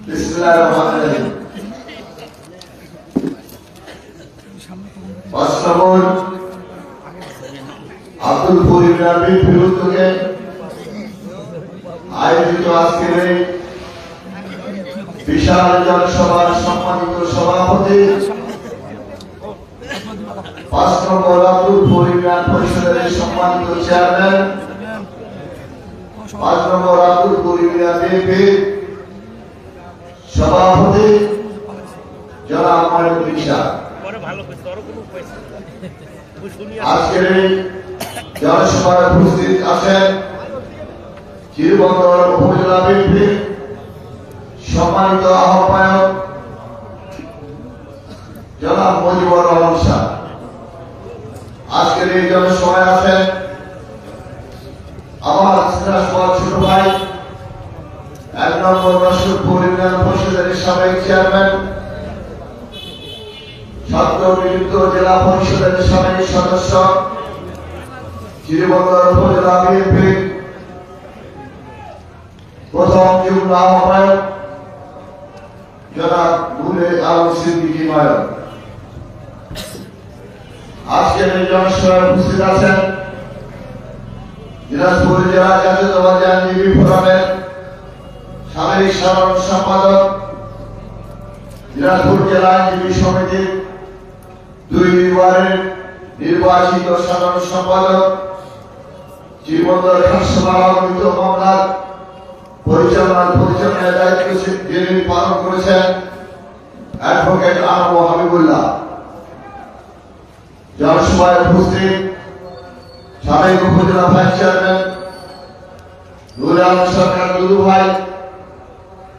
বিসমিল্লাহির আব্দুল করিম রাবির বিরুদ্ধে আয়োজিত আজকের এই বিশাল জনসভার সম্মানিত সভাপতি ৫ নম্বর আব্দুল করিম পরিষদের সম্মানিত চেয়ারম্যান ৫ নম্বর আব্দুল করিম বিএনপি সভাপতি জনাব মাইনুল ইসা। আজকের এই জনসভায় উপস্থিত আছেন চিরবন্দর উপজেলা বিএনপি সম্মানিত আহ্বায়ক জনাব মুজিবুর রহমান শাহ। আজকের এই জনসভায় আছেন আমার ছোট ভাই ১ নম্বর রশিদপুর ইউনিয়ন পরিষদের সাবেক চেয়ারম্যান, ছাত্রবিরুদ্ধ জেলা পরিষদের সাবেক সদস্য, চিরবন্দর উপজেলা বিএনপির প্রথম যুগ্ম আহ্বায়ক জনাব গুলে আলম সিদ্দিকী নায়ক। আজকের এই জনসভায় উপস্থিত আছেন দিনাজপুর জেলা জাতীয়তাবাদী আইনজীবী ফোরামের সাবেক সাধারণ সম্পাদক, দিনাজপুর জেলা আইনজীবী সমিতির ২ ওয়ার্ডের নির্বাচিত সাধারণ সম্পাদক, চিরবন্দর খাসসভা আয়োজিত মামলার পরিচালনার দায়িত্ব যিনি পালন করেছেন অ্যাডভোকেট আনম হাবিবুল্লাহ। জনসভায় উপস্থিত সাবেক উপজেলা ভাইস চেয়ারম্যান নুর আলম সরকার দুদু ভাই,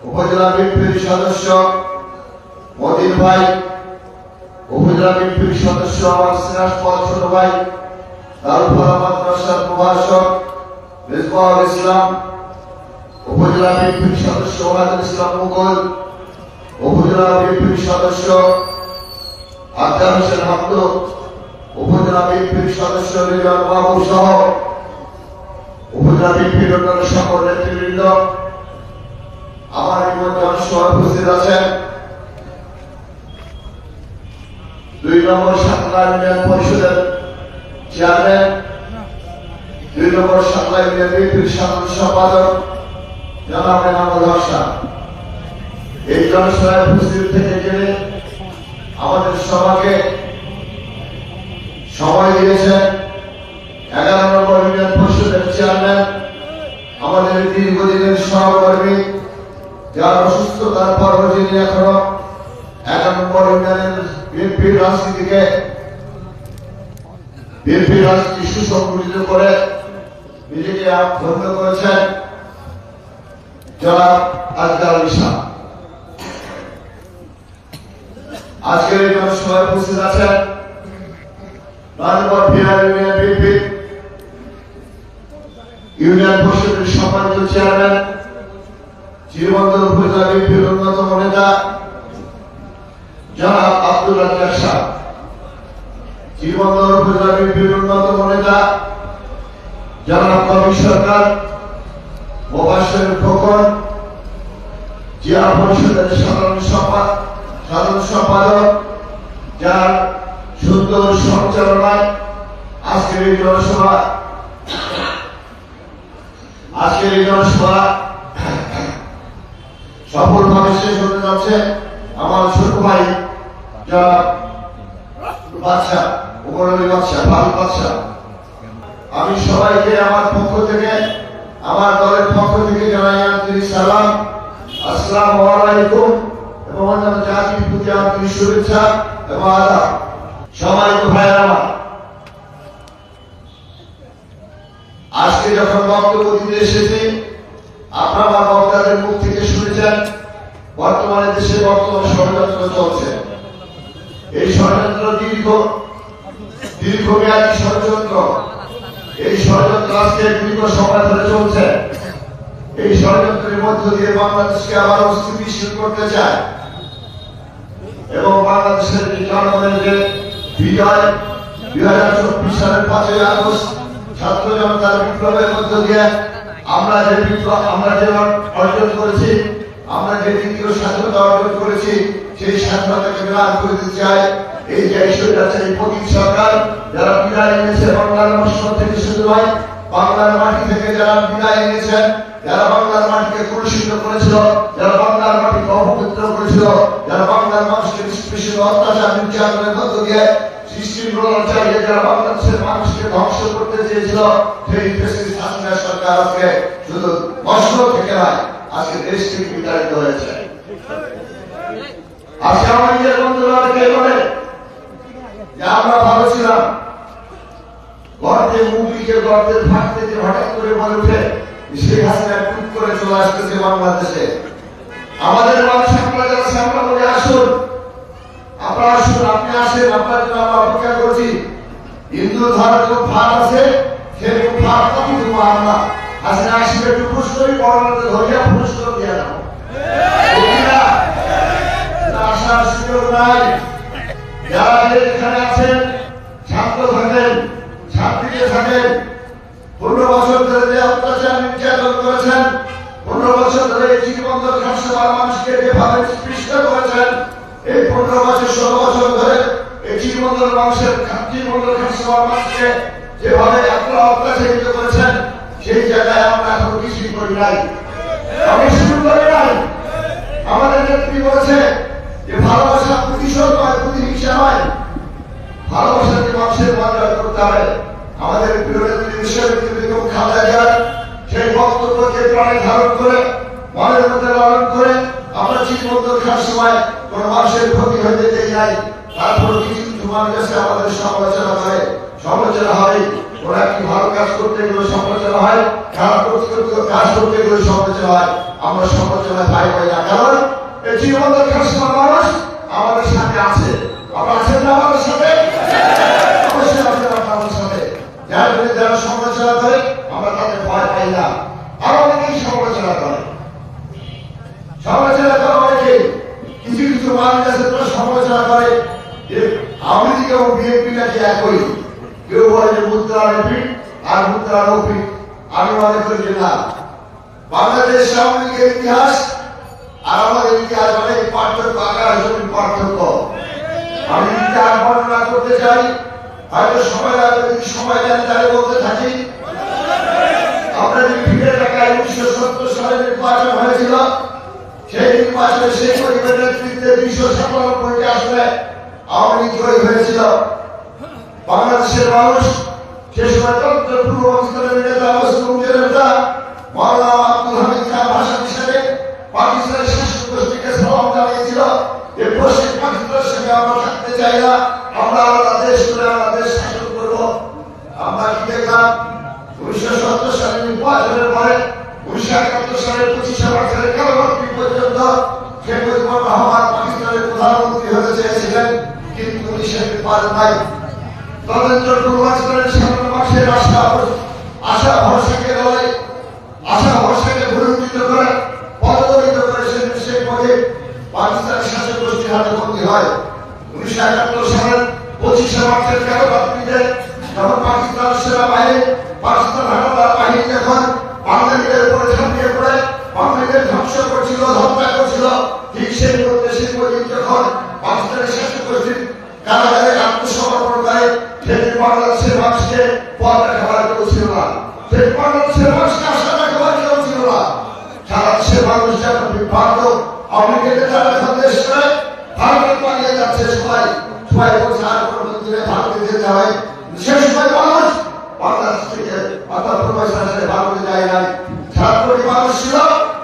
উপজেলা বিএনপির সদস্য মদিন ভাই, উপজেলা বিএনপির সদস্য আমার সিরাজপল ছোট ভাই, দারুল ফলা মাদ্রাসার প্রভাষক মেজবাহুল ইসলাম, উপজেলা বিএনপির সদস্য ওয়াহিদুল ইসলাম মুঘল, উপজেলা বিএনপির সদস্য আক্তার হোসেন হামদ, উপজেলা বিএনপির সদস্য রিজাল বাবু সহ উপজেলা বিএনপির অন্যান্য সকল নেতৃবৃন্দ আমার এই জনসভায় উপস্থিত আছেন ২ নম্বর সাতলা ইউনিয়ন পরিষদের চেয়ারম্যান, ২ নম্বর সাতলা ইউনিয়ন বিএনপির সাধারণ সম্পাদক জনাব এনামুল হক শাহ। এই জনসভায় উপস্থিত থেকে গেলে আমাদের সভাকে সময় দিয়েছেন ১১ নম্বর ইউনিয়ন পরিষদের চেয়ারম্যান, আমাদের দীর্ঘদিনের সহকর্মী, যার অসুস্থতার পরও যিনি এখনো ১১ নম্বর ইউনিয়নের বিএনপির রাজনীতি সুসংগঠিত করে নিজেকে ধন্য করেছেন জনাব আজগার আলী শাহ। আজকের এই জনসভায় উপস্থিত আছেন ৯ নম্বর ভিআর ইউনিয়ন বিএনপি ইউনিয়ন পরিষদের সম্মানিত চেয়ারম্যান, চিরবন্দর উপজেলা বিএনপির অন্যতম নেতা জনাব আব্দুল রাজ্জাক শাহ, চিরবন্দর উপজেলা বিএনপির অন্যতম নেতা জনাব কবি সরকার, মোবাশ্বের খোকন, জেলা পরিষদের সাধারণ সম্পাদক, যার সুন্দর সঞ্চালনায় আজকের এই জনসভা সফলভাবে শেষ হতে যাচ্ছে। আমার ছোট ভাই জনাব বাদশা, উপরলি বাদশা, ভারত বাদশা, আমি সবাইকে আমার পক্ষ থেকে, আমার দলের পক্ষ থেকে জানাই আন্তরিক সালাম, আসসালামু আলাইকুম এবং অন্যান্য জাতির প্রতি আন্তরিক শুভেচ্ছা এবং আদাব। সম্মানিত ভাইয়েরা আমার, আজকে যখন বক্তব্য দিতে এসেছি, আপনারা আমার বক্তাদের মুখ থেকে শুনেছেন বর্তমানে দেশে ষড়যন্ত্র চলছে। এই ষড়যন্ত্র দীর্ঘমেয়াদী ষড়যন্ত্র, এই ষড়যন্ত্র আজকে দীর্ঘ সময় ধরে চলছে। এই ষড়যন্ত্রের মধ্য দিয়ে বাংলাদেশকে আবার অস্থিতিশীল করতে চায় এবং বাংলাদেশের জনগণের যে বিজয় ২০২৪ সালের ৫ই আগস্ট ছাত্র জনতার বিপ্লবের মধ্য দিয়ে আমরা যে অর্জন করেছি, আমরা যে দ্বিতীয় স্বাধীনতা অর্জন করেছি সেই স্বাধীনতাকে বিরাট করে দিতে চাই। এই যে এই পতিত সরকার যারা বিদায় নিয়েছে বাংলার মসনদ থেকে শুরু হয়, বাংলার মাটি থেকে যারা বিদায় নিয়েছেন, যারা বাংলার মাটিকে কলুষিত করেছিল, যারা বাংলার মাটিকে অপবিত্র করেছিল, যারা বাংলার মানুষকে নিষ্পেষিত অত্যাচার নির্যাতনের মধ্য দিয়ে সৃষ্টিমূলক চালিয়ে যারা বাংলাদেশের মানুষকে ধ্বংস করতে চেয়েছিল, সেই দেশের শাসনের সরকার আজকে শুধু মসনদ থেকে নয়, আজকে দেশ থেকে বিতাড়িত হয়েছে। আজকে আমাদের বন্ধুরা কে বলে যে আমরা ভালো ছিলাম, গর্তে মুখে গর্তের ফাঁক থেকে হঠাৎ করে বলে উঠে শেখ হাসিনা টুক করে চলে আসতেছে বাংলাদেশে। আমাদের মানুষ আপনারা যাচ্ছে, আমরা বলে আসুন, আপনারা আসুন, আপনি আসেন, আপনার জন্য আমরা অপেক্ষা করছি। হিন্দু ধর্মের যে ভাব আছে সেই ভাব কত দেবো আমরা, হাসিনা আসলে একটু পুরস্কারই বড়তে ধরিয়া পুরস্কার দিয়ে যাবো, আসার সুযোগ নাই। যারা এখানে আছেন শান্ত থাকেন, শান্তিতে থাকেন। 15 বছর ধরে যে অত্যাচার নির্যাতন করেছেন, 15 বছর ধরে এই জীবনবন্দর খাসবার মানুষকে যেভাবে স্পৃষ্ট করেছেন, এই 15 বছর 16 বছর ধরে এই জীবনবন্দর মানুষের জীবনবন্দর খাসবার মানুষকে যেভাবে আপনারা অত্যাচারিত করেছেন, সেই জায়গায় আমরা এখন কিছুই করি নাই, আমি শুরু করি নাই। আমাদের নেত্রী বলেছে যে ভালোবাসা প্রতিশোধ নয়, প্রতিহিংসা নয়, ভালোবাসাকে মানুষের মর্যাদা করতে হবে। আমাদের প্রিয় নেত্রী বেগম খালেদা জিয়া সেই বক্তব্যকে প্রাণে ধারণ করে মনের মধ্যে লালন করে আমরা জীবনবন্দর খাওয়ার সময় কোন মানুষের ক্ষতি হতে দেই নাই। তারপর কিছু কিছু মানুষ আছে আমাদের সমালোচনা করে, সমালোচনা হয়, ওরা কি ভালো কাজ করতে গেলে সমালোচনা হয়, খারাপ কাজ করতে গেলে সমালোচনা হয়। আমরা সমালোচনায় ভাই পাই না, কারণ এই জীবনবন্দর খাওয়ার মানুষ আমাদের সাথে আছে। আমরা আছেন না আমাদের সাথে? অবশ্যই আছেন আমাদের সাথে। যারা সমালোচনা করে আমরা তাদের ভয় পাই না। আর অনেকেই সমালোচনা করে, সমালোচনা করে অনেকেই। কিছু কিছু মানুষ আছে তারা সমালোচনা করে যে আওয়ামী লীগ এবং বিএনপি নাকি একই। কেউ বলে যে মুদ্রা রেপিড আর মুদ্রা রফিক। আমি মনে করি যে না, বাংলাদেশ আওয়ামী লীগের ইতিহাস আর আমাদের ইতিহাস অনেক পার্থক্য, আকার জমিন পার্থক্য। আমি ইতিহাস বর্ণনা করতে চাই, হয়তো সময় লাগবে, যদি সময় দেন তাহলে বলতে থাকি। আমরা যদি ফিরে তাকাই 1970 সালে নির্বাচন হয়েছিল, সেই নির্বাচনে শেখ মুজিবের নেতৃত্বে 297টি আসনে আওয়ামী লীগ জয়ী হয়েছিল। বাংলাদেশের মানুষ সে সময় তন্ত্র পূর্ববাংলার নেতা মুসলিমদের নেতা মাওলানা আব্দুল হামিদ খান ভাষণ হিসেবে পাকিস্তানের শাসক গোষ্ঠীকে সালাম জানিয়েছিল যে পশ্চিম পাকিস্তানের সঙ্গে আমরা থাকতে চাই না, আমরা আলাদা দেশ করে আমরা দেশ শাসন করব। আমরা কি দেখলাম 1970 সালে নির্বাচনের পরে 1971 সালের 25শে মার্চের কালবর্তী পর্যন্ত শেখ মুজিবুর রহমান পাকিস্তানের প্রধানমন্ত্রী হতে চেয়েছিলেন, কিন্তু উনি সেটি পারেন নাই। তদন্ত পূর্বাঞ্চলের সাধারণ মানুষের আশা ভরসাকে লড়াই, আশা ভরসাকে ভুলুণ্ঠিত করে পদদলিত করেছেন শেখ মুজিব, পাকিস্তানের শাসক গোষ্ঠীর হাতে বন্দী হয়। 1971 সালের 25শে মার্চের কালবর্তীতে যখন পাকিস্তান সেনাবাহিনী, পাকিস্তান হানাদার বাহিনী যখন বাঙালিদের উপরে ঝাঁপিয়ে পড়ে বাঙালিদের ধ্বংস করছিল, হত্যা করছিল, ঠিক সেই মুহূর্তে শেখ মুজিব যখন পাকিস্তানের শাসক গোষ্ঠীর কারাগারে আত্মসমর্পণ করে, সেই বাংলাদেশের মানুষকে পথ দেখাবার কেউ ছিল না, সেই বাংলাদেশের মানুষকে আশা দেখাবার কেউ ছিল না। সারা দেশের মানুষ যখন বিভ্রান্ত, আওয়ামী লীগের তারা এখন দেশ করে ভারতে পালিয়ে যাচ্ছে, সবাই সবাই বলছে আর কোনো মন্দিরে ভারতে যেতে হয়। সে সময় মানুষ বাংলাদেশ থেকে অর্থাৎ পূর্বাঞ্চলে ভারতে যায় নাই। 7 কোটি মানুষ ছিল,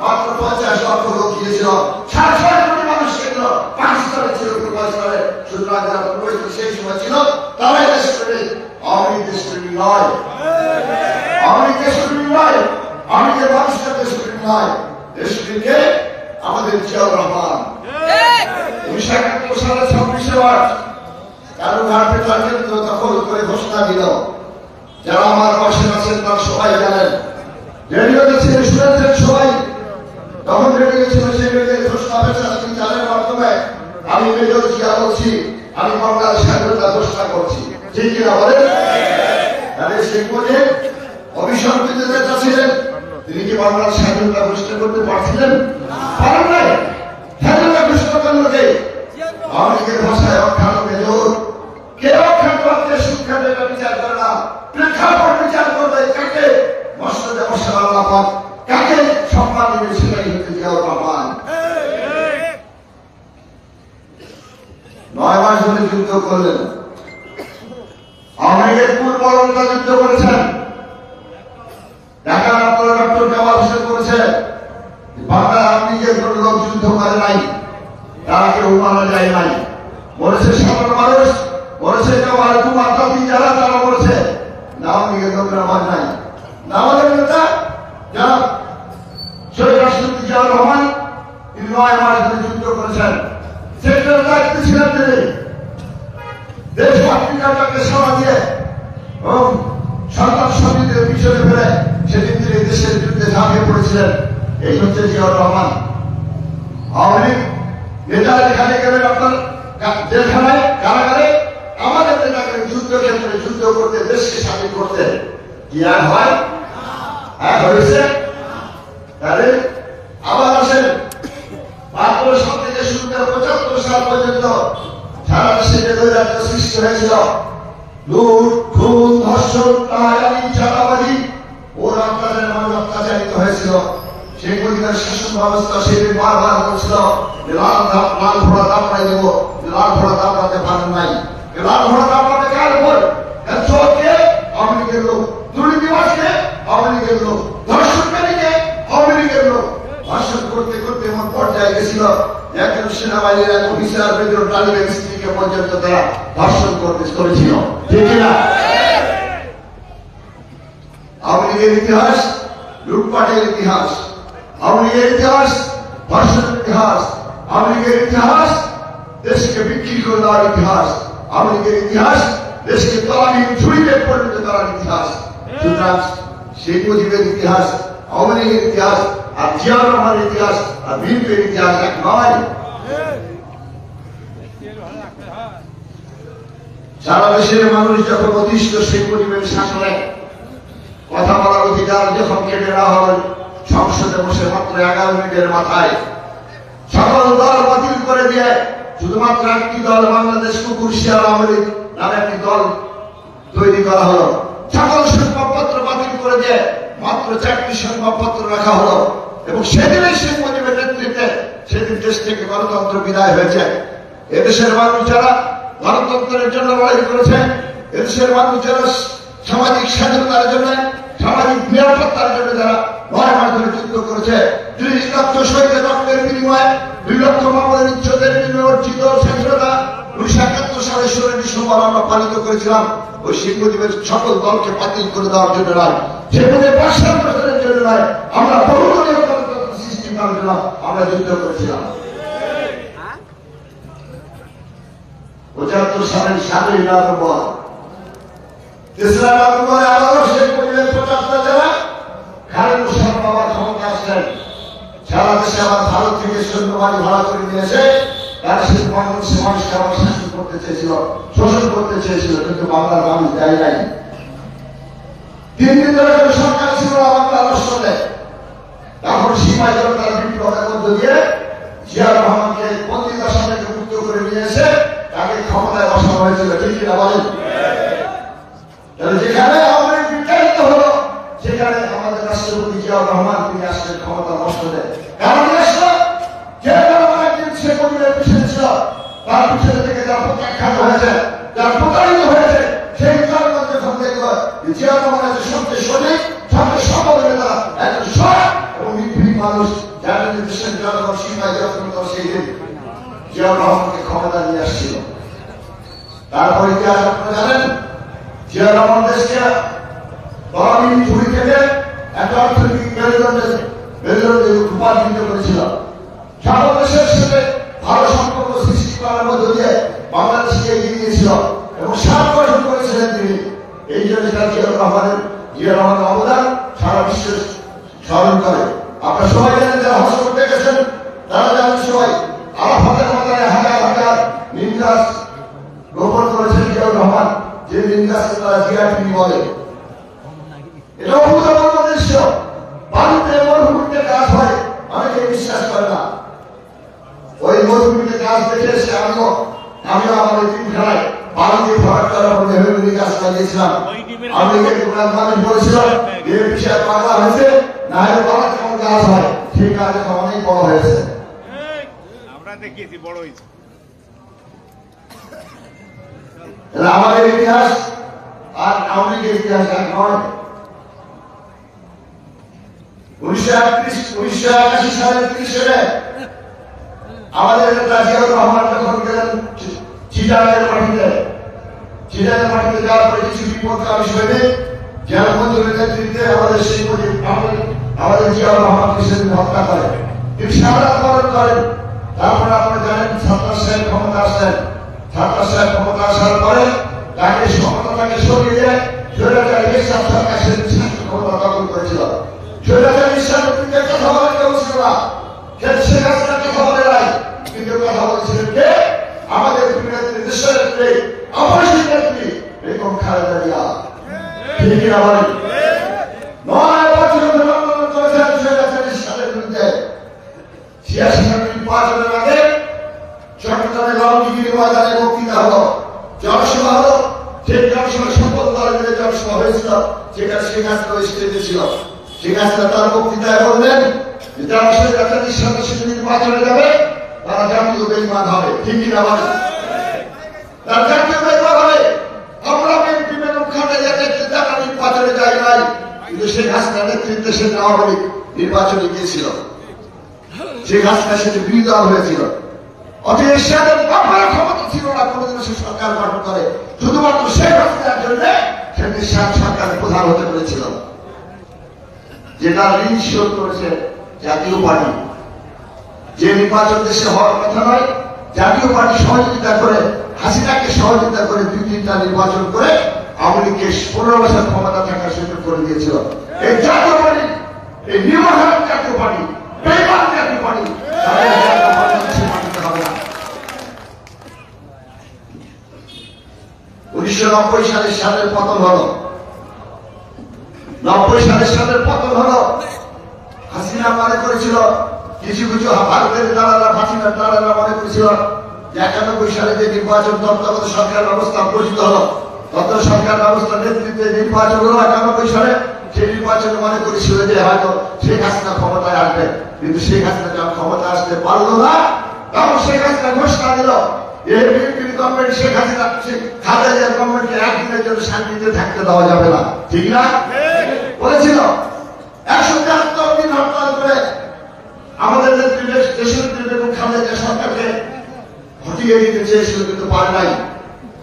মাত্র 50 লক্ষ লোক গিয়েছিল। 6 কোটি মানুষ ছিল পাকিস্তানে ছিল পূর্বাঞ্চলে। সুতরাং যারা পূর্বাঞ্চলে সেই সময় ছিল তারাই দেশপ্রেমী, আওয়ামী লীগ দেশপ্রেমী নয়, আওয়ামী লীগ দেশপ্রেমী নয়, আওয়ামী লীগের মানুষের দেশপ্রেমী নয়। দেশপ্রেমীকে আমাদের জিয়াউর রহমান 1971 সালের 26শে মার্চ কালুঘাট পেট্রোল কেন্দ্র দখল করে ঘোষণা দিল। যারা আমার পাশে আছেন তারা সবাই জানেন, রেডিওতে ছিল, শুনেছেন সবাই। তখন রেডিও ছিল, সেই রেডিও ঘোষণা পেছাচ্ছি চালের মাধ্যমে আমি মেজর জিয়া বলছি, আমি বাংলাদেশ স্বাধীনতা ঘোষণা করছি, ঠিক কিনা বলেন? শেখ মুজিব অবিসংবিত নেতা ছিলেন, তিনি কি বাংলার স্বাধীনতা ঘোষণা করতে পারছিলেন? পারেন নাই। স্বাধীনতা ঘোষণা করলো কে? আওয়ামী লীগের ভাষায় অখ্যাত মেজর। কে অখ্যাত কে সুখ্যাত এটা বিচার করে না, প্রেক্ষাপট বিচার করবে। কাকে মসজিদে বসে আল্লাহ পাক কাকে সম্মান দিবে সেটাই হচ্ছে জিয়াউর রহমান। 9 মাস ধরে যুদ্ধ করলেন। আওয়ামী লীগের পূর্বরা যুদ্ধ করেছেন। ঢাকার আপনারা ডক্টর কামাল হোসেন করেছে। বাংলা আওয়ামী লীগের কোন লোক যুদ্ধ করে নাই, তারা কেউ মারা যায় নাই। মরেছে সাধারণ মানুষ, মরেছে যারা তারা মরেছে। আওয়ামী লীগের লোকেরা মার নাই। আমাদের নেতা যারা শহীদ রাষ্ট্রপতি জিয়াউর রহমান, তিনি 9 মাস ধরে যুদ্ধ করেছেন। সেক্টরের দায়িত্বে ছিলেন তিনি। দেশ মাতৃকাটাকে সাড়া দিয়ে সরকার সমিতির পিছনে ফেলে সেদিন তিনি দেশের বিরুদ্ধে ঝাঁপিয়ে পড়েছিলেন। এই হচ্ছে জিয়াউর রহমান। আওয়ামী লীগ নেতা যেখানে গেলেন আপনার জেলখানায় কারাগারে, আমাদের নেতাকে যুদ্ধক্ষেত্রে যুদ্ধ করতে, দেশকে স্বাধীন করতে কি আর হয়? হ্যাঁ হয়েছে। তাহলে আবার আসেন 72 সাল থেকে শুরু করে 75 সাল পর্যন্ত সারা দেশে যে নৈরাজ্য সৃষ্টি হয়েছিল, লুট, খুন, ধর্ষণ, টাকাবাজি, চাঁদাবাজি, ওর অত্যাচারের মানুষ অত্যাচারিত হয়েছিল। শেখ মুজিবের শাসন ব্যবস্থা সেদিন বারবার বলছিল যে লাল ঘোড়া দাপড়াই দেব, লাল ঘোড়া দাপড়াতে পারেন নাই। লাল ঘোড়া দাপড়াতে কার উপর? চোরকে আওয়ামী লীগের লোক, দুর্নীতিবাজকে আওয়ামী লীগের লোক, ধর্ষণকারীকে আওয়ামী লীগের লোক। ধর্ষণ করতে করতে এমন পর্যায়ে গেছিল একজন সেনাবাহিনীর এক অফিসার মেজর তালিবের স্ত্রীকে পর্যন্ত তারা ধর্ষণ করেছিল। ঠিক কিনা? আওয়ামী লীগের ইতিহাস লুটপাটের ইতিহাস, আওয়ামী লীগের ইতিহাস ধর্ষণের ইতিহাস, আওয়ামী লীগের ইতিহাস দেশকে বিক্রি করে দেওয়ার ইতিহাস, আওয়ামী লীগের ইতিহাস দেশকে তলাবিহীন ঝুড়িতে পরিণত করার ইতিহাস। সুতরাং শেখ মুজিবের ইতিহাস, আওয়ামী লীগের ইতিহাস আর জিয়াউর রহমানের ইতিহাস আর বিএনপির ইতিহাস এক নয়। সারা দেশের মানুষ যখন অতিষ্ঠ শেখ মুজিবের শাসনে কথা বলার অধিকার যখন কেটে নেওয়া হল, সংসদে বসে মাত্র 11 মিনিটের মাথায় সকল দল বাতিল করে দিয়ে শুধুমাত্র একটি দল, বাংলাদেশ কুকুর শিয়াল আওয়ামী লীগ নামে একটি দল তৈরি করা হলো। সকল সংবাদপত্র বাতিল করে দিয়ে মাত্র 4টি সংবাদপত্র রাখা হলো। এবং সেদিনই শেখ মুজিবের নেতৃত্বে সেদিন দেশ থেকে গণতন্ত্র বিদায় হয়েছে। এদেশের মানুষ যারা গণতন্ত্রের জন্য লড়াই করেছে, এদেশের মানুষ যারা সামাজিক স্বাধীনতার জন্য, সামাজিক নিরাপত্তার জন্য যারা 9 মাস ধরে যুদ্ধ করেছে, 30 লক্ষ শহীদের রক্তের বিনিময়ে 2 লক্ষ মামলের ইজ্জতের বিনিময়ে অর্জিত স্বাধীনতা 1971 সালের 16 ডিসেম্বর আমরা পালিত করেছিলাম। ওই শেখ মুজিবের সকল দলকে বাতিল করে দেওয়ার জন্য নয়, শেখ মুজিবের বাস্তবায়নের জন্য নয়, আমরা বহুদলীয় গণতন্ত্র সৃষ্টি করার জন্য আমরা যুদ্ধ করেছিলাম। 75 সালের 7ই নভেম্বর, 3রা নভেম্বরে আবারও শেখ মুজিবের 75 জেলা খালেদ মোশাররফ আবার ক্ষমতা আসলেন। সারা দেশে আবার ভারত থেকে সৈন্যবাহিনী ভাড়া করে নিয়েছে। তারা শেখ বাংলাদেশের মানুষকে আবার শাসন করতে চেয়েছিল, শোষণ করতে চেয়েছিল, কিন্তু বাংলার মানুষ দেয় নাই। 3 দিন ধরে সরকার ছিল বাংলার রাষ্ট্রে। তখন সিপাহী জনতার বিপ্লবের মধ্য দিয়ে জিয়াউর রহমানকে বন্দিদশা থেকে মুক্ত করে নিয়ে এসে তাকে ক্ষমতায় বসানো হয়েছিল। ঠিক কিনা বলেন? যেখানে আওয়ামী লীগ বিতাড়িত হলো, সেখানে আমাদের রাষ্ট্রপতি জিয়াউর রহমান তিনি আসলেন ক্ষমতা মসনদে। কারণ আসলো যে একদিন শেখ মুজিবের পিছনে ছিল, তার পিছনে থেকে যারা প্রত্যাখ্যাত হয়েছে, যারা প্রতারিত হয়েছে, সেই কারণে যখন দেখলো জিয়াউর রহমান সবচেয়ে সঠিক, সবচেয়ে সফল নেতা, একজন সৎ এবং নির্ভীক মানুষ, যারা দেশের জনগণ সীমায় যত্ন সেই দিন জিয়াউর রহমানকে ক্ষমতা নিয়ে আসছিল। তারপর ইতিহাস আপনারা জানেন, জিয়াউর রহমান দেশকে তলাবিহীন ঝুড়ি থেকে একটা অর্থনৈতিক মেরুদণ্ডে রূপান্তরিত করেছিল। সারা দেশের সাথে ভালো সম্পর্ক সৃষ্টি করার মধ্য দিয়ে বাংলাদেশকে এগিয়ে দিয়েছিল এবং 7 বছর করেছিলেন তিনি। এই জন্য জিয়াউর রহমানের অবদান সারা বিশ্ব স্মরণ করে। আপনারা সবাই জানেন, যারা হজ করতে গেছেন তারা জানেন, সবাই আরাফাতের মাথায় হাজার হাজার নিন্দাস রোপণ করেছেন জিয়াউর রহমান, যে নিন্দাসকে তারা জিয়াটিনি বলে। এটা অভূতপূর্ব দৃশ্য। জমিতে গাছ দেখে এসে আমিও আমার ওই তিন খেলায় বালু দিয়ে ভরাট করার মধ্যে হেলমেট গাছ লাগিয়েছিলাম। আমি মানুষ বলেছিলাম এই বিষয়ে পাকা হয়েছে, না হলে পাকা কেমন গাছ হয়, ঠিক আছে অনেক বড় হয়েছে, আমরা দেখিয়েছি বড় হয়েছে। আমাদের ইতিহাস আর আওয়ামী লীগের ইতিহাস এক নয়। 1981 সালের 30 সালে আমাদের নেতা জিয়াউর রহমান যখন গেলেন চিটাগাংয়ের মাটিতে যাওয়ার পরে কিছু বিপদকারী সৈনিক জেলা মন্ত্রীর নেতৃত্বে আমাদের সেই আমাদের জিয়াউর রহমানকে সেদিন হত্যা করে, তিনি শাহাদাত বরণ করেন। তারপরে আপনারা জানেন ছাত্র সাহেব ক্ষমতা আসলেন। ছাত্র সাহেব ক্ষমতা আসার পরে তাকে ক্ষমতাটাকে সরিয়ে দিয়ে স্বৈরাচারী এরশাদ সরকার সেদিন শাসন ক্ষমতা দখল করেছিল। স্বৈরাচারী এরশাদ কথা বলার কেউ ছিল না, শেখ হাসিনা কথা বলে নাই, কিন্তু কথা বলেছিলেন কে? আমাদের নেত্রী, দেশের নেত্রী, অপরিচিত নেত্রী বেগম খালেদা জিয়া। ঠিক না বলেন? 9 বছর ধরে আন্দোলন করেছেন স্বৈরাচারী এরশাদের বিরুদ্ধে। 86 সালের নির্বাচনের আগে চট্টগ্রামে রণজিগিরি ময়দানে বক্তৃতা হলো, জনসভা হলো। সেই জনসভা সম্পদ দলের মিলে জনসভা হয়েছিল, সেখানে শেখ হাসিনা স্টেজে ছিল। শেখ হাসিনা তার বক্তৃতায় বললেন যে যারা স্বৈরাচারীর সাথে সেটা নির্বাচনে যাবে তারা জাতীয় বেঈমান হবে। ঠিক কিনা বলেন? তারা জাতীয় বেঈমান হবে। আমরা বিএনপি বেগম খালেদা জিয়া নেতৃত্বে যারা নির্বাচনে যাই নাই, কিন্তু শেখ হাসিনার নেতৃত্বে সে আওয়ামী লীগ নির্বাচনে গিয়েছিল। শেখ হাসিনা সেটি বিরোধী দল হয়েছিল। অতএব এরশাদের আপনার ক্ষমতা ছিল না কোনদিন সে সরকার গঠন করে, শুধুমাত্র শেখ হাসিনার জন্য সে এরশাদ সরকারের প্রধান হতে পেরেছিল। যেটা ঋণ শোধ করেছে জাতীয় পার্টি, যে নির্বাচন দেশে হওয়ার কথা নয়, জাতীয় পার্টি সহযোগিতা করে, হাসিনাকে সহযোগিতা করে 2-3টা নির্বাচন করে আওয়ামী লীগকে 15 বছর ক্ষমতা থাকার সুযোগ করে দিয়েছিল। এই জাতীয় পার্টি, এই নির্বাচন জাতীয় পার্টি, বেঈমান জাতীয় পার্টি, তাদের জাতীয় পার্টি মানতে হবে না। 1990 সালের পতন হলো। 90 সালের পতন হলো। হাসিনা মনে করেছিল, কিছু কিছু ভারতের দালালরা, হাসিনার দালালরা মনে করেছিল যে 91 সালে যে নির্বাচন তত্ত্বাবধায়ক সরকার ব্যবস্থা গঠিত হলো, তত্ত্ব সরকার ব্যবস্থার নেতৃত্বে নির্বাচন হলো 91 সালে, সেই নির্বাচনে মনে করেছিল যে হয়তো শেখ হাসিনা ক্ষমতায় আসবে। কিন্তু শেখ হাসিনা যখন ক্ষমতা আসতে পারলো না, তখন শেখ হাসিনা ঘোষণা দিল এই বিএনপি গভর্নমেন্ট শেখ হাসিনা খালেদা জিয়ার গভর্নমেন্টকে একদিনের জন্য শান্তিতে থাকতে দেওয়া যাবে না। ঠিক না? বলেছিল 173 দিন হরতাল করে আমাদের নেত্রী দেশনেত্রী বেগম খালেদা জিয়া সরকারকে হটিয়ে দিতে চেয়েছিল, কিন্তু পারে নাই।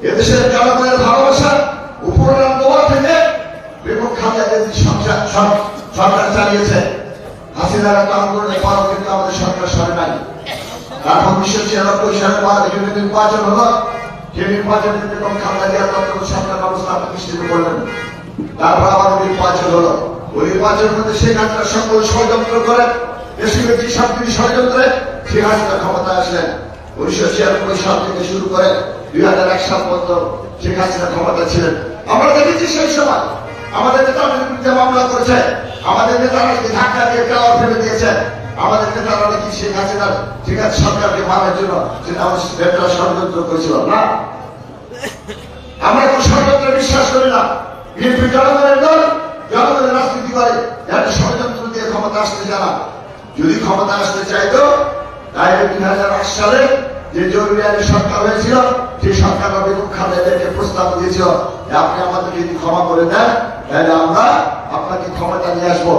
এদেশের জনগণের ভালোবাসা, উপরের দোয়া থেকে বেগম খালেদা জিয়া সরকার চালিয়েছে। হাসিনার আন্দোলনের পরও কিন্তু আমাদের সরকার সরে নাই। তারপর 1996 সালে পার্লামেন্ট নির্বাচন হলো, যে নির্বাচনে বেগম খালেদা জিয়া তত্ত্বাবধায়ক সরকার ব্যবস্থা প্রতিষ্ঠিত করলেন। তারপর আবার নির্বাচন হলো। ওই নির্বাচনের মধ্যে শেখ হাসিনা সকল ষড়যন্ত্র করে, দেশব্যাপী সবকিছু ষড়যন্ত্রে শেখ হাসিনা ক্ষমতায় আসলেন। 1996 সাল থেকে শুরু করে 2001 সাল পর্যন্ত শেখ হাসিনা ক্ষমতা ছিলেন। আমরা দেখেছি সেই সময় আমাদের নেতারা বিরুদ্ধে মামলা করেছে, আমাদের নেতারা ধাক্কা দিয়ে টাওয়ার ফেলে দিয়েছে, আমাদের নেতারা নাকি শেখ হাসিনার সরকারকে মারার জন্য সেটা আমাদের ষড়যন্ত্র করেছিল না। আমরা কোন ষড়যন্ত্রে বিশ্বাস করি না। বিএনপি জনগণের দল, জনগণের রাজনীতি করে, একটা ষড়যন্ত্র দিয়ে ক্ষমতা আসতে জানা। যদি ক্ষমতা আসতে চাইতো তাহলে 2008 সালে যে জরুরি আইনের সরকার হয়েছিল, সেই সরকার বেগম খালেদা জিয়াকে প্রস্তাব দিয়েছিল যে আপনি আমাদেরকে যদি ক্ষমা করে দেন তাহলে আমরা আপনাকে ক্ষমতা নিয়ে আসবো।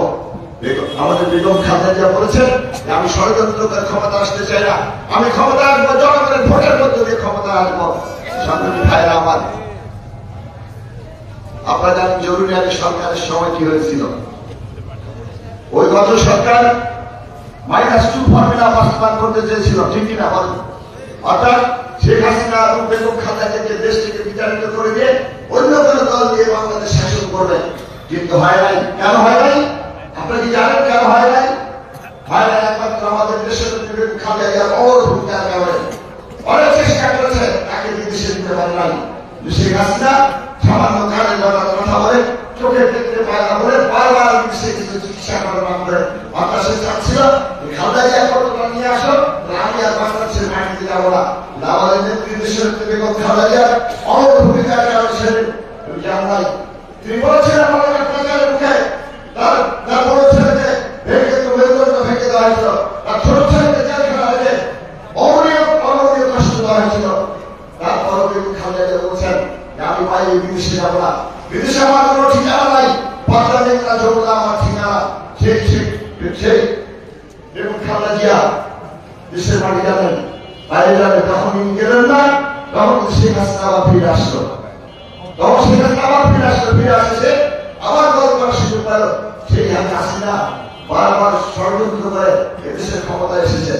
আমাদের বেগম খালেদা জিয়া বলেছেন যে আমি ষড়যন্ত্র করে ক্ষমতা আসতে চাই না, আমি ক্ষমতা আসবো জনগণের ভোটের মধ্যে দিয়ে ক্ষমতা আসবো। সংগ্রামী ভাইরা আমার, আপনারা জানেন জরুরি আইনের সরকারের সময় কি হয়েছিল? ওই গত সরকার -2 ফর্মুলা বাস্তবায়ন করতে চেয়েছিল। ঠিক কিনা বলেন? অর্থাৎ শেখ হাসিনা এবং বেগম খালেদা জিয়াকে দেশ থেকে বিতাড়িত করে দিয়ে অন্য কোনো দল দিয়ে বাংলাদেশ শাসন করবে, কিন্তু হয় নাই। কেন হয় নাই? আপনারা কি জানেন কেন হয় নাই? হয় নাই একমাত্র আমাদের দেশের বেগম খালেদা জিয়ার বড় ভূমিকার কারণে। অনেক চেষ্টা করেছে, তাকে বিদেশে দিতে পারে নাই। শেখ হাসিনা সামান্য কানে গলার কথা বলে, চোখের ক্ষেত্রে পায়না বলে, বারবার বিদেশে কিছু চিকিৎসা করার নাম করে বাংলাদেশে চাচ্ছিল খালেদা জিয়া কতটা নিয়ে আসো, আমি আর বাংলাদেশের মাটিতে যাবো না। আমাদের নেত্রী দেশের বেগম খালেদা জিয়ার অমর ভূমিকার কারণে ছিলেন জান নাই। তিনি বলেছিলেন আমাদের প্রচারের মুখে তার বড় ছেলেকে মেরুদণ্ড ভেঙে দেওয়া হয়েছিল, তার ছোট ছেলেকে জেলখানা হয়েছে, অমরীয় কষ্ট দেওয়া হয়েছিল। তারপরও বেগম খালেদা জিয়া বলছেন যে আমি বাইরে বিদেশে যাবো না, বিদেশে আমার কোনো ঠিকানা নাই, পাতা নেংরা যমুনা আমার ঠিকানা। সেই বেগম খালেদা জিয়া দেশের বাড়ি যাবেন, বাইরে যাবেন, তখন ইনি গেলেন না, তখন শেখ হাসিনা আবার ফিরে আসলো। তখন শেখ হাসিনা আবার ফিরে আসলো, ফিরে আসছে আবার গল্প করার সুযোগ পেল। সেই হাসিনা বারবার ষড়যন্ত্র করে এদেশের ক্ষমতায় এসেছে।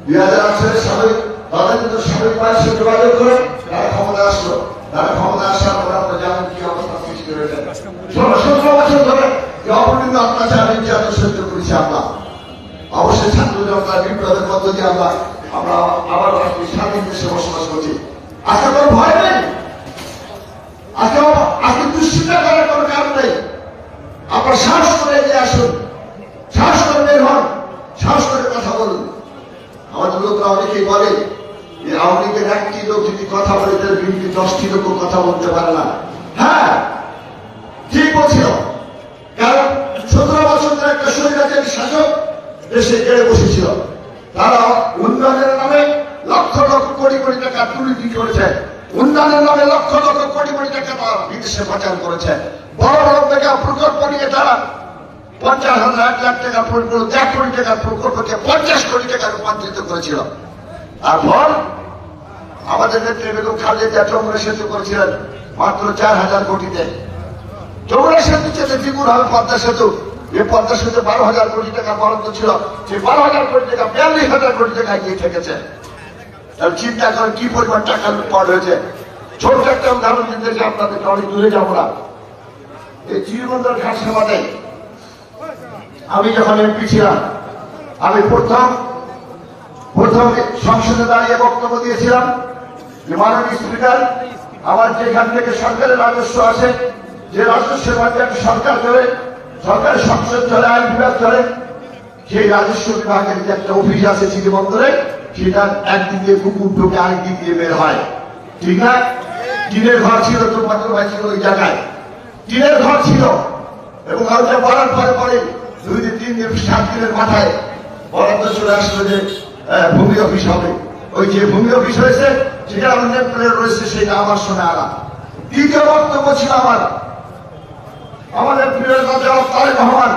2008 সালে সাবেক তাদের কিন্তু সাবেক বাইরে যোগাযোগ করে তারা ক্ষমতা আসলো। তারা ক্ষমতা আসার পর আপনারা জানেন কি অবস্থা সৃষ্টি হয়েছে। 16 বছর ধরে অপরিমিত অত্যাচার নির্যাতন সহ্য করেছি আমরা। অবশ্যই ছাত্র জনতার বিপ্লবের পদ্ধতি আমরা আবার স্বাধীন দেশে বসবাস করছি। আজকে কোনো ভয় নেই, আজকে দুশ্চিন্তা করার কোনো কারণ নেই। আপনার সাহস করে এগিয়ে আসুন, সাহস করে বের হন, সাহস করে কথা বলুন। আমাদের লোকরা অনেকেই বলে যে আওয়ামী লীগের একটি লোক যদি কথা বলে তার বিরুদ্ধে 10টি লোক কথা বলতে পারে না। হ্যাঁ, ঠিক বলছিল, কারণ 17 বছর ধরে একটা স্বৈরাচারী শাসক দেশে কেড়ে বসেছিল। তারা উন্নয়নের নামে লক্ষ লক্ষ কোটি কোটি টাকা দুর্নীতি করেছে, উন্নয়নের নামে লক্ষ লক্ষ কোটি কোটি টাকা তারা বিদেশে পাচার করেছে। বড় বড় টাকা প্রকল্প নিয়ে তারা 50,000 1 লাখ টাকা প্রকল্প, 1 কোটি টাকার প্রকল্পকে 50 কোটি টাকা রূপান্তরিত করেছিল। আর ফল আমাদের নেত্রী বেগম খালেদা জিয়া যমুনা সেতু করেছিলেন মাত্র 4,000 কোটিতে। যমুনা সেতু চেয়ে দ্বিগুণ হবে পদ্মা সেতু। এই পদ্মা সেতু 12,000 কোটি টাকা বরাদ্দ ছিল, সেই 12,000 কোটি টাকা 42,000 কোটি টাকা গিয়ে ঠেকেছে। তাহলে চিন্তা করেন কি পরিমাণ টাকা লুটপাট হয়েছে। ছোট্ট একটা উদাহরণ দিতে চাই আপনাদেরকে, অনেক দূরে যাবো না। এই জীবনদার খাসখামাতে আমি যখন এমপি ছিলাম, আমি প্রথম সংসদে দাঁড়িয়ে বক্তব্য দিয়েছিলাম যে মাননীয় স্পিকার, আমার যেখান থেকে সরকারের রাজস্ব আসে, যে রাজস্বের মাধ্যমে সরকার চলে, সরকারের সংসদ চলে, আইন বিভাগ চলে, সেই রাজস্ব বিভাগের যে একটা অফিস আছে শ্রীবন্দরে, সেটা একদিক দিয়ে কুকুর ঢুকে আরেকদিক দিয়ে বের হয়, ঠিক না? টিনের ঘর ছিল, তোমাদের ভাই ছিল ওই জায়গায় টিনের ঘর ছিল। এবং ওইটা বলার পরে পরে 2 দিন 3 দিন 7 দিনের মাথায় বরাদ্দ চলে আসলো যে ভূমি অফিস হবে। ওই যে ভূমি অফিস হয়েছে সেটা আমাদের রয়েছে, সেটা আমার শোনা আলা। দ্বিতীয় বক্তব্য ছিল আমাদের প্রিয় জনাব তারেক রহমান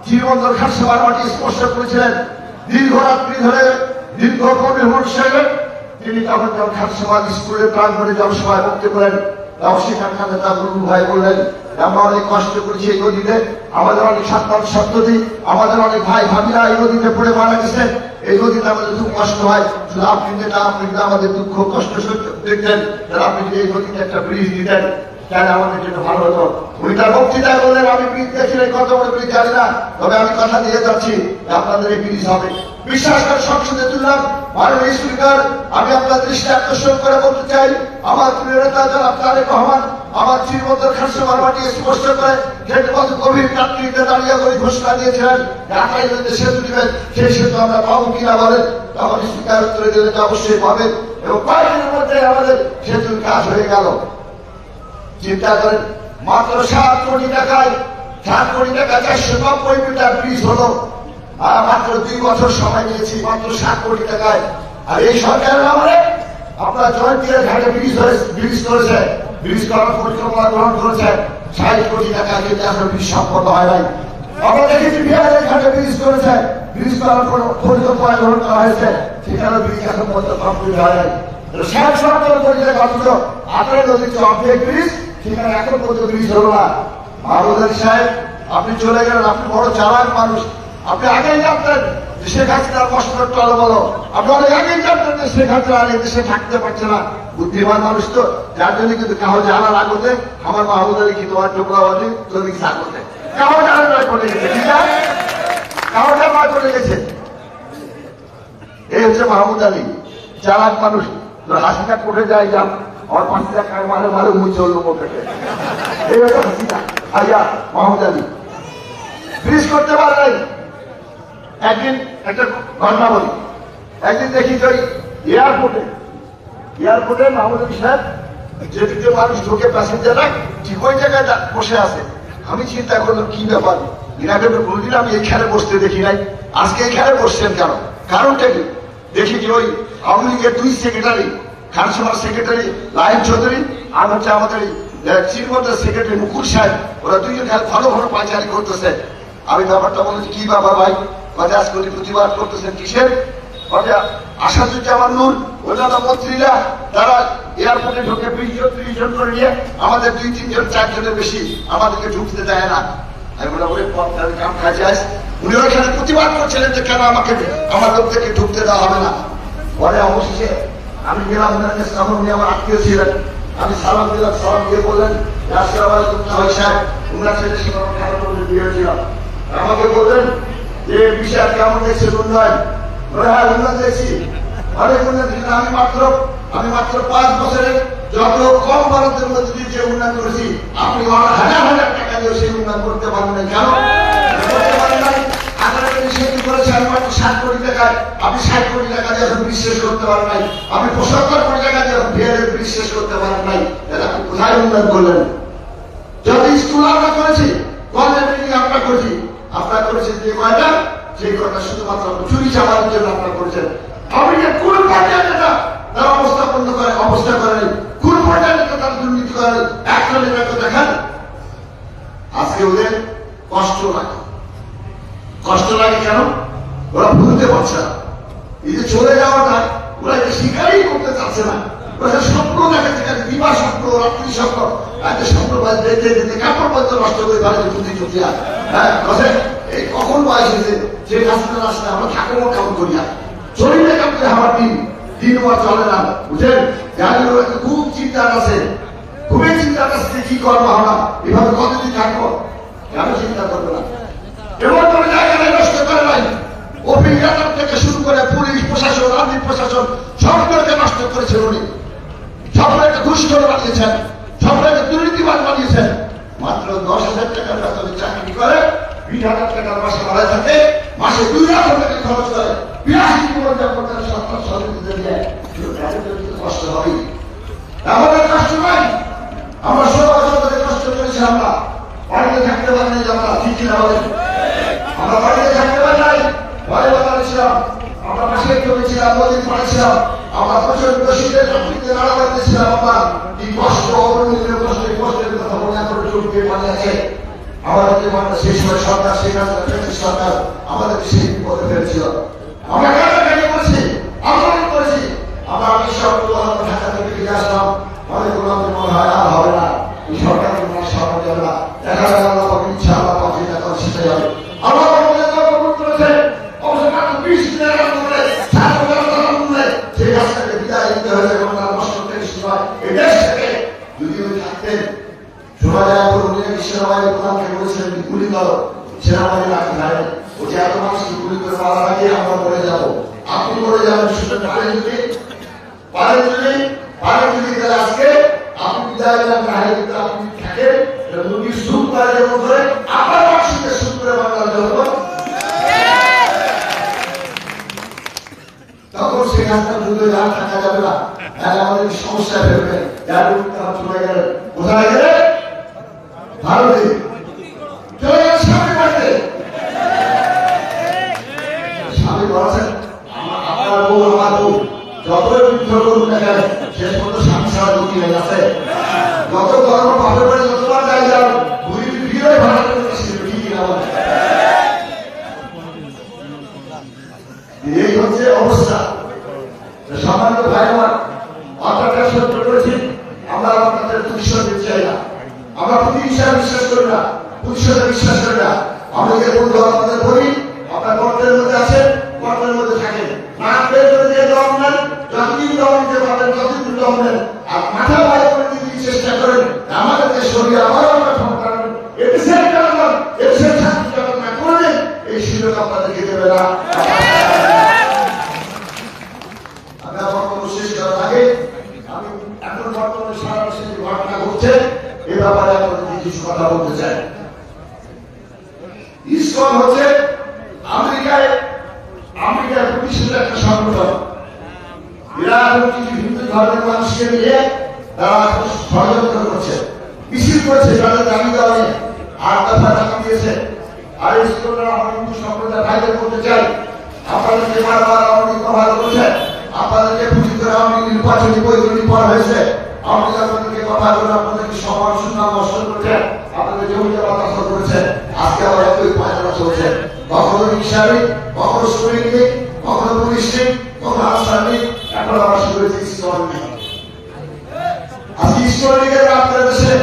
জীবনদর খাসখামার মাটি স্পর্শ করেছিলেন। দীর্ঘরাত্রি ধরে দীর্ঘ 15 মিনিট ছিলেন তিনি। তখন যখন খাসখামার স্কুলের প্রাঙ্গণে জনসভায় বক্তব্য করেন, সেখানখানে তার গুরু ভাই বললেন আমরা অনেক কষ্ট করেছি এই নদীতে, আমাদের অনেক সন্তান সন্ততি, আমাদের অনেক ভাই ভাবিরা এই নদীতে পড়ে মারা গেছে, এই নদীতে আমাদের খুব কষ্ট হয়। শুধু আপনি যেটা আপনি আমাদের দুঃখ কষ্ট দেখতেন, আপনি যদি এই নদীতে একটা ব্রিজ দিতেন তাহলে আমাদের জন্য ভালো হতো। উনি তার বক্তৃতায় বললেন আমি ব্রিজ দেখছিলেন কত বড় ব্রিজ জানি না, তবে আমি কথা দিয়ে যাচ্ছি আপনাদের এই ব্রিজ হবে। বিশ্বাস করে সংসদে তুললাম। মাননীয় স্পিকার, আমি আপনার দৃষ্টি আকর্ষণ করে বলতে চাই, আমার প্রিয় নেতা জনাব তারেক রহমান আমার শ্রীবন্দর খাসখামার মাটি স্পষ্ট করে কত গভীর রাত্রিতে দাঁড়িয়ে করে ঘোষণা দিয়েছিলেন ঢাকায় যদি সেতু দিবেন, সেই সেতু আমরা পাবো কিনা বলেন। তখন স্পিকার উত্তরে দিলেন অবশ্যই পাবেন, এবং কয়েকদিনের মধ্যে আমাদের সেতুর কাজ হয়ে গেল। চিন্তা করেন, মাত্র 7 কোটি টাকায় 490 মিটার ব্রিজ হলো। মাত্র 2 বছর সময় নিয়েছি, মাত্র 7 কোটি টাকায়। আর এই সরকারের আমলে আপনার জয়ন্তীর ঘাটে ব্রিজ করেছে, ব্রিজ করার পরিকল্পনা গ্রহণ করেছে 60 কোটি টাকা, কিন্তু এখন ব্রিজ সম্পন্ন হয় নাই। আমরা দেখেছি বিহারের ঘাটে ব্রিজ করেছে, ব্রিজ করার পরিকল্পনা গ্রহণ করা হয়েছে, সেখানে ব্রিজ এখন পর্যন্ত কমপ্লিট হয় নাই। 60-70 কোটি টাকা অথচ আপনার নদীতে অর্ধেক ব্রিজ, সেখানে এখন পর্যন্ত ব্রিজ হলো না। মাহমুদ সাহেব, আপনি চলে গেলেন, আপনি বড় চালাক মানুষ, আপনি আগেই জানতেন যে শেখ হাসিনার কষ্ট বলো, আপনি অনেক আগেই জানতেন যে শেখ হাসিনা আর দেশে থাকতে পারছে না। বুদ্ধিমান মানুষ তো, যার জন্য কিন্তু কাহো জানার আগতে আমার মাহমুদ আলী কি তোমার টুকরাবাদী তোর কিছু আগতে কাহো জানার নয় করে গেছে, ঠিক আছে, কাহো জানার করে গেছে। এই হচ্ছে মাহমুদ আলী, চালাক মানুষ। হাসিনা কোর্টে যায় যান, আমার 5 টাকা মারে মারে মুছে হলো পেটে। এই হচ্ছে হাসিনা, আইয়া মাহমুদ আলী ব্রিজ করতে পারে নাই। একদিন একটা ঘটনা বলি, একদিন দেখি যে এয়ারপোর্টে মাহমুদ আলী সাহেব যেদিকে মানুষ ঢোকে প্যাসেঞ্জাররা ঠিক ওই জায়গায় বসে আছে। আমি চিন্তা করলাম কি ব্যাপার, ইনাকে তো কোনদিন আমি এইখানে বসতে দেখি নাই, আজকে এখানে বসছেন কেন, কারণটা কি? দেখি যে ওই আওয়ামী লীগের 2 সেক্রেটারি, খানসভার সেক্রেটারি লাইন চৌধুরী আর হচ্ছে আমাদের চিরমন্ত্রের সেক্রেটারি মুকুল সাহেব, ওরা দুইজন ঘন ঘন পায়চারি করতেছে। আমি ব্যাপারটা বলেছি কি বাবা ভাই, কাজে আজকে উনি প্রতিবাদ করতেছেন কিসের? আসাদুজ্জামান নূর অন্যান্য মন্ত্রীরা তারা এয়ারপোর্টে ঢুকে 20-30 জন করে নিয়ে আমাদের 2-3 জন 4 জনের বেশি আমাদেরকে ঢুকতে দেয় না। আমি বলে ওরে কাম কাজে আস, উনি ওইখানে প্রতিবাদ করছিলেন যে কেন আমাকে আমার লোকদেরকে ঢুকতে দেওয়া হবে না। পরে অবশেষে আমি গেলাম ওনার কাছে, তখন উনি আমার আত্মীয় ছিলেন, আমি সালাম দিলাম, সালাম দিয়ে বললেন উনার ছেলে সে বিয়ে হয়েছিল, আমাকে বললেন যে বিষয় কেমন দেখছেন উন্নয়ন? হ্যাঁ উন্নয়ন দেখছি, অনেক উন্নয়ন। আমি মাত্র 5 বছরে যত কম ভারতের মধ্যে দিয়ে যে উন্নয়ন করেছি, আপনি হাজার হাজার টাকা দিয়ে সেই উন্নয়ন করতে পারবেন না। কেন করতে পারেন নাই? সেটি করেছে আমি মাত্র 60 কোটি টাকায়, আপনি 60 কোটি টাকা দিয়ে এখন বিশ্বাস করতে পারেন নাই, আপনি 75 কোটি টাকা দিয়ে বিহারের বিশ্বাস করতে পারেন নাই। এটা আপনি কোথায় উন্নয়ন করলেন? যত স্কুল আমরা করেছি, কলেজ বিল্ডিং আমরা করেছি, আপনারা করেছেন যে কয়টা, সেই কয়টা শুধুমাত্র চুরি চামারের জন্য আপনারা করেছেন। আপনি যে কোন পর্যায়ে নেতা তারা অবস্থা করেন, কোন পর্যায়ে নেতা তারা দুর্নীতি করেন, একটা নেতাকে দেখান। আজকে ওদের কষ্ট লাগে কেন? ওরা ভুলতে পারছে না, এই যে চলে যাওয়াটা ওরা এটা স্বীকারই করতে চাচ্ছে না। ওরা স্বপ্ন দেখাচ্ছে, দিবা স্বপ্ন, রাত্রি স্বপ্ন, একটা স্বপ্ন দেখতে দেখতে কাপড় পর্যন্ত নষ্ট করে বাড়িতে চুক্তি আর হ্যাঁ এই কখন বয়স হয়েছে যে রাস্তা আমরা ঠাকুর কেমন করি আর শরীরে কাপড়ে আমার দিন আর চলে না, বুঝলেন? খুব চিন্তা আছে, খুবই চিন্তা আছে কি করবো আমরা, এভাবে কতদিন থাকবো, কেন চিন্তা করবো না? এমন কোনো জায়গায় নষ্ট করে নাই, অভিজ্ঞতা থেকে শুরু করে পুলিশ প্রশাসন, আইন প্রশাসন সবগুলোকে নষ্ট করেছেন উনি, সবগুলোকে ঘুষ করে বানিয়েছেন, সবগুলোকে দুর্নীতিবাদ বানিয়েছেন। মাত্র 10,000 টাকার বেতনে চাকরি করে 20,000 টাকার মাসে ভাড়া থাকে, মাসে 2 লাখ টাকা খরচ করে 82 জীবনযাপন সরকার সমিতিতে দিয়ে কষ্ট হবে। আমাদের কষ্ট নাই, আমরা 16 বছর ধরে কষ্ট করেছি, আমরা বাড়িতে থাকতে পারি নাই, আমরা ঠিক না বলেন? আমরা বাড়িতে থাকতে পারি নাই, ভয় বানিয়েছিলাম, আমরা মাসের জমেছিলাম, নদীর পড়েছিলাম, আমরা প্রচন্ড শীতের রাত্রিতে নাড়া বাড়িতেছিলাম। আমরা কি কষ্ট, অবনীতির কষ্টের কথা মনে করে চোখ দিয়ে পানি আছে। আমাদেরকে সেই সময় সরকার, সেই সরকার আমাদেরকে সেই বিপদে ফেলেছিল। আমরা কাটাকাটি করেছি, আন্দোলন করেছি, আমরা ঢাকা থেকে ফিরে আসলাম, অনেক আমাদের মনে হয় আর হবে না, এই সরকারের মনে সামনে যাবে না, দেখা যাবে আল্লাহ পাবে, ইচ্ছা আল্লাহ পাবে, দেখা সেটাই হবে। আল্লাহ কবুল করেছে, অবশ্য মাত্র 20 দিনের আন্দোলনে সেই রাস্তাকে বিদায় দিতে হয়েছে এবং তার নষ্ট থেকে সময় এই দেশ থেকে যদি উনি থাকতেন, শোনা যায় উনি সেনাবাহিনীর প্রধানকে বলেছিলেন গুলি করো, সেনাবাহিনী রাখতে পারে, ও যে এত মানুষকে গুলি করে মারার আগে আমরা মরে যাবো, আপনি মরে যাবেন, শুনে পারেন যদি তাহলে আজকে আপনি বিদায় দিলেন, আপনি থাকেন মুরগির সুখ করে যেমন করে আবার মানুষকে সুখ করে বাংলার জনগণ, তখন সেই রাস্তা দুটো আর থাকা যাবে না, তাহলে আমাদের সমস্যা ফেলবে। যার চলে গেলে কোথায় গেলে? ভারতে চলে গেলে স্বামী বাড়িতে। স্বামী বলেছেন আপনার বউ আমার বউ, যতই বৃদ্ধ করুন না কেন শেষ পর্যন্ত স্বামী ছাড়া গতি হয়ে গেছে। যত গরম বাপের বাড়ি যতবার যাই যাও ঘুরি ফিরে ভাড়া করতে ঠিক না বলে, এই হচ্ছে অবস্থা। সামান্য ভাই আমার অত্যাচার সহ্য করেছি, আমরা আপনাদের প্রতিশোধ নিতে চাই না, আমরা প্রতিহিংসা বিশ্বাস করি না, প্রতিশোধে বিশ্বাস করি না। আমরা যে বন্ধু আপনাদের বলি, আপনার গর্তের মধ্যে আছেন, গর্তের মধ্যে থাকেন, না পেয়ে করে দিয়ে দম নেন, যতদিন দম নিতে পারবেন ততদিন দম নেন, আর মাথা বাইরে করে দিতে চেষ্টা করেন, আমাদেরকে শরীর আবারও আমরা ক্ষমতা নেন। এদেশের জনগণ, এদেশের ছাত্র জগৎ না করলেন এই সুযোগ আপনাদেরকে দেবে না। শেষ করার আগে আমি এখন বর্তমানে সারা দেশে যে ঘটনা ঘটছে এ ব্যাপারে আপনাদের কিছু কথা বলতে চাই। ইসকন হচ্ছে আমেরিকায় প্রতিষ্ঠিত একটা সংগঠন। এরা কিছু হিন্দু ধর্মের মানুষকে নিয়ে তারা ষড়যন্ত্র করছে, মিছিল করছে, তাদের দাবি দেওয়া নিয়ে 8 দফা দাবি দিয়েছে। আর স্কুলরা আমরা হিন্দু সম্প্রদায় ভাইদের করতে চাই, আপনাদেরকে বারবার আওয়ামী লীগ কভার করছে, আপনাদেরকে পুঁজি করে আওয়ামী লীগ নির্বাচনী বৈতরণী করা হয়েছে, আওয়ামী লীগ আপনাদেরকে কভার করে আপনাদেরকে সমান সুনাম নষ্ট করছে, আপনাদের জমিতে বাতাস করেছে। আজকে আবার একই পায়রা চলছে, কখনো রিক্সারি, কখনো শ্রমিক লীগ, কখনো পুলিশ লীগ, কখনো আনসার লীগ, এখন আবার শুরু হয়েছে ইসলাম লীগ। আজকে ইসলাম লীগের আপনার দেশে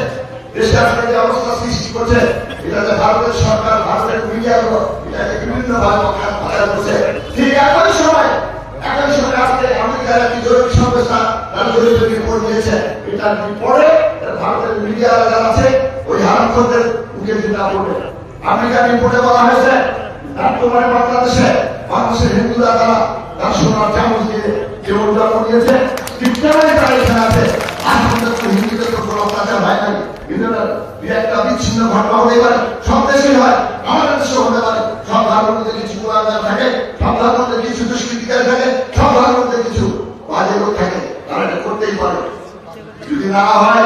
আপনার যে অবস্থা সৃষ্টি করছে, এটা যে ভারতের সরকার, ভারতের মিডিয়াগুলো এটাকে বিভিন্নভাবে ভাড়া করছে। ঠিক একই সময় আজকে আমেরিকার একটি জরুরি সংস্থা তারা জরুরি রিপোর্ট দিয়েছে, এটা পরে ভারতের মিডিয়ারা যারা আছে ওই হারামখোরদের মুখে চিন্তা করবে। আমেরিকার রিপোর্টে বলা হয়েছে বর্তমানে বাংলাদেশের হিন্দুরা তারা সোনার চামচ দিয়ে জীবন জন্ম দিয়েছে, তারা এখানে আছে। আজ পর্যন্ত হিন্দুদের তো কোনো অত্যাচার হয় নাই, হিন্দুরা একটা বিচ্ছিন্ন ঘটনা হতে পারে, সব দেশেই হয়, আমাদের দেশেও হতে পারে। সব ধর্মের মধ্যে কিছু গোলাগার থাকে, সব ধর্মের মধ্যে কিছু দুষ্কৃতিকারী থাকে, সব ধর্মের মধ্যে কিছু বাজে লোক থাকে, তারা এটা করতেই পারে। যদি না হয়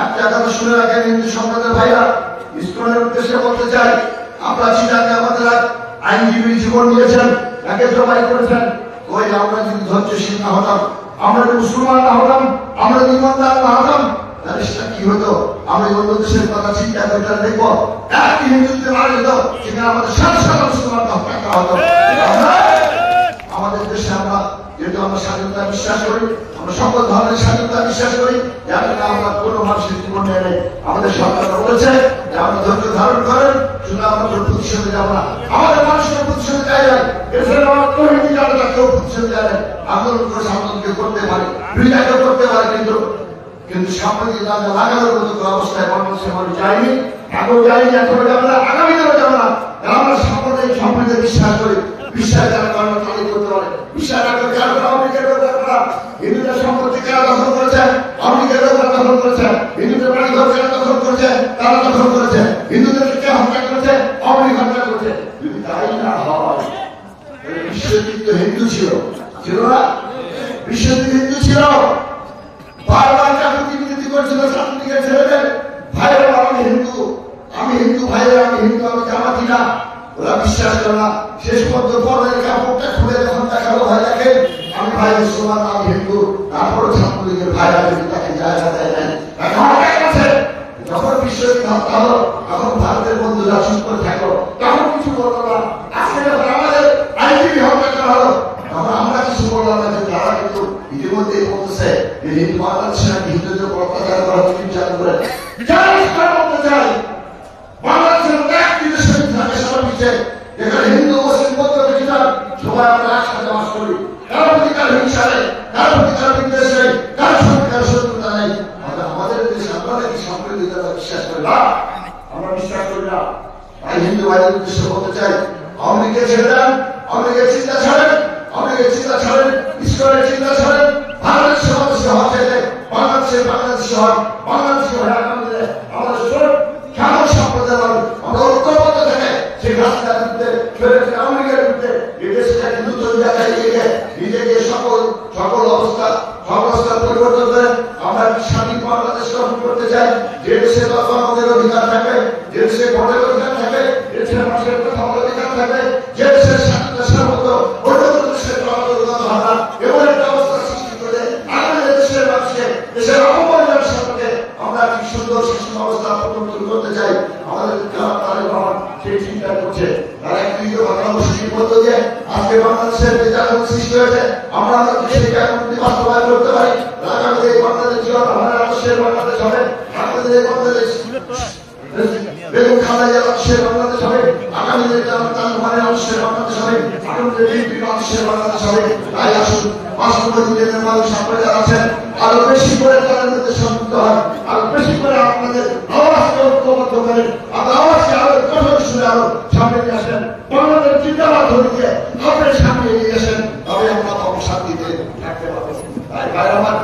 একটা কথা শুনে রাখেন হিন্দু সম্প্রদায়ের ভাইরা, ইসকনের উদ্দেশ্যে বলতে চাই, আপনারা চিন্তাকে আমাদের আইনজীবী জীবন দিয়েছেন, তাকে জবাই করেছেন। ওই আমরা যদি ধৈর্যশীল না হতাম, আমরা যদি মুসলমান না হতাম, আমরা যদি ইমানদার না হতাম, তাহলে সেটা কি হতো? আমরা অন্য দেশের কথা চিন্তা করে দেখবো একটি হিন্দুত্বে মারা যেত, সেখানে আমাদের সারা সারা মুসলমানকে হত্যা করা হতো। আমাদের দেশে আমরা যেহেতু আমরা স্বাধীনতা বিশ্বাস করি, আমরা সকল ধরনের স্বাধীনতা বিশ্বাস করি, আমরা কোনো মানুষের জীবন নিয়ে নেই। আমাদের সরকার বলেছে যে আমরা ধৈর্য ধারণ করেন, শুধু আমরা প্রতিশোধে যাবো না, আমাদের মানুষের প্রতিশোধে যাই নাই, এছাড়া আমরা তৈরি যাবে না, কেউ প্রতিশোধে যায় নাই। আন্দোলন করে আন্দোলনকে করতে পারে, বিরোধিতা করতে পারে, কিন্তু সাম্প্রতিক লাগানোর মতো অবস্থায় বাংলাদেশের মানুষ যায়নি, এখন যায়নি, এখন যাবে না, আগামীতেও যাবে না। আমরা সাম্প্রদায়িক সম্প্রীতিতে বিশ্বাস করি, বিশ্বাস যারা করেন তাদের করতে পারে, বিশ্বাস না করে যারা আমেরিকার ব্যাপার, হিন্দুদের সম্পত্তি কারা দখল করেছে, আমেরিকার ব্যাপার দখল করেছে, হিন্দুদের বাড়ি ঘর যারা দখল করেছে তারা দখল করেছে, হিন্দুদেরকে কে হত্যা করেছে, আমেরিকা হত্যা করেছে। যদি তাই না হয়, বিশ্বজিৎ তো হিন্দু ছিল না? বিশ্বজিৎ হিন্দু ছিল, বারবার চাকরি বিরোধী করছিল ছাত্রলীগের ছেলেদের ভাইরা, আমি হিন্দু ভাইরা, আমি হিন্দু, আমি জামাতি না, ওরা বিশ্বাস করে না। শেষ পর্যন্ত পরের কাপড়টা খুলে যখন দেখালো ভাই দেখেন আমি ভাই মুসলমান, আমি হিন্দু, তারপরে ছাত্রলীগের ভাইরা যদি তাকে জায়গা দেয় নেন, যখন বিশ্বজিৎ হত্যা হলো তখন ভারতের বন্ধুরা চুপ করে থাকলো, তখন কিছু বললো না। আজকে যখন আমাদের আইনজীবী হত্যা করা হলো তখন আমরা কিছু বললাম না, যে তারা কিন্তু ইতিমধ্যেই বলতেছে যে হিন্দু বাংলাদেশের হিন্দুদের উপর অত্যাচার করা হচ্ছে, বিচার করে বলতে চাই বাংলাদেশের মধ্যে একটি দেশের থাকে সারা বিশ্বে যেখানে হিন্দু মুসলিম বৌদ্ধ খ্রিস্টান সবাই আমরা একসাথে বাস করি, কারো প্রতি কারো হিংসা নেই, কারো প্রতি কারো বিদ্বেষ নেই, কারো সঙ্গে কারো শত্রুতা নেই। আমাদের দেশে আমরা নাকি সম্প্রীতিতা বিশ্বাস করি না, আমরা বিশ্বাস করি না। তাই হিন্দু ভাইদের উদ্দেশ্যে বলতে চাই, আওয়ামী লীগের ছেড়ে দেন, আওয়ামী লীগের চিন্তা ছাড়েন, আওয়ামী লীগের চিন্তা ছাড়েন, ঈশ্বরের চিন্তা ছাড়েন। বাংলাদেশের মানুষকে হওয়া চাইলে বাংলাদেশে হন, বাংলাদেশকে হয়ে আগামী দিনে আমাদের কেমন সম্প্রদায় হবে, আমরা ঐক্যবদ্ধ থেকে সেই রাস্তার বিরুদ্ধে আওয়ামী লীগের বিরুদ্ধে এই দেশটাকে নতুন জায়গায় নিয়ে নিজেকে সকল অবস্থার পরিবর্তন করে আমরা স্বাধীন বাংলাদেশ গঠন করতে চাই, যে দেশে আমাদের অধিকার থাকে, যে দেশে ভোটের অধিকার থাকে, যে দেশে মানুষের কথা বলার অধিকার থাকে, যে দেশের স্বাধীনতা সার্বত অন্য দেশের অধিকার হয় না, এমন একটা অবস্থা সৃষ্টি করে আমাদের দেশের মানুষকে দেশের অপমানের সাথে আমরা কি সুন্দর শাসন ব্যবস্থা প্রবর্তন করতে চাই। আমাদের সেই চিন্তা করছে, তারা একটি ঘটনাবশীর মধ্য দিয়ে আজকে বাংলাদেশের যে জাগরণ সৃষ্টি হয়েছে, আমরা সেই জাগরণটি বাস্তবায়ন করতে পারি। আগামীতে এই বাংলাদেশ জীবন আমাদের আদর্শের বাংলাদেশ হবে, আমাদের এই বাংলাদেশ বেগম খালেদা আদর্শের বাংলাদেশ হবে, আগামী দিনে তার আদর্শের বাংলাদেশ হবে, আগামী দিনে আদর্শের বাংলাদেশ হবে। তাই আসুন বাস্তববাদী দেশের মানুষ আপনারা যারা আছেন আরো বেশি করে তাদের মধ্যে সম্পৃক্ত হয়, আরো বেশি করে আপনাদের আওয়াজকে ঐক্যবদ্ধ করেন, আপনার আওয়াজকে আরো কঠোর সুরে আরো সামনে নিয়ে আসেন, বাংলাদেশ চিন্তাবাদ ধরিয়ে আপনার সামনে এগিয়ে আসেন, তবে আমরা শান্তিতে থাকতে পারবো। তাই ভাই আমার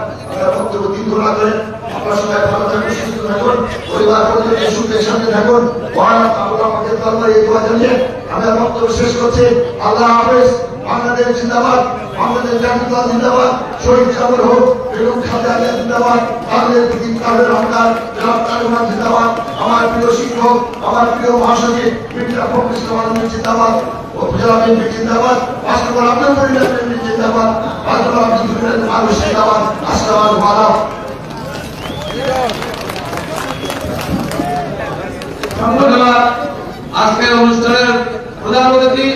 বক্তব্য দীর্ঘ না করে আপনার সবাই ভালো থাকুন, সুস্থ থাকুন, পরিবার পরিবারের সুখে শান্তি থাকুন। আমাকে তরবারি এই দোয়া জানিয়ে আমি বক্তব্য শেষ করছি। আল্লাহ হাফেজ। বাংলাদেশ জিন্দাবাদ, বাংলাদেশ জাতীয় দল জিন্দাবাদ, শহীদ সাগর হোক এবং খালেদা জিন্দাবাদ, তাদের রহমান জিন্দাবাদ, আমার প্রিয় শিক্ষক, আমার প্রিয় মহাসচিব মির্জা ফখরুল ইসলাম আলমগীর জিন্দাবাদ, উপজেলা বিএনপি জিন্দাবাদ, বাস্তবায়ন আব্দুল করিম বিএনপি জিন্দাবাদ, বাস্তবায়ন আব্দুল করিম মানুষ জিন্দাবাদ। আসসালামু আলাইকুম। ধন্যবাদ। আজকের অনুষ্ঠানের প্রধান অতিথি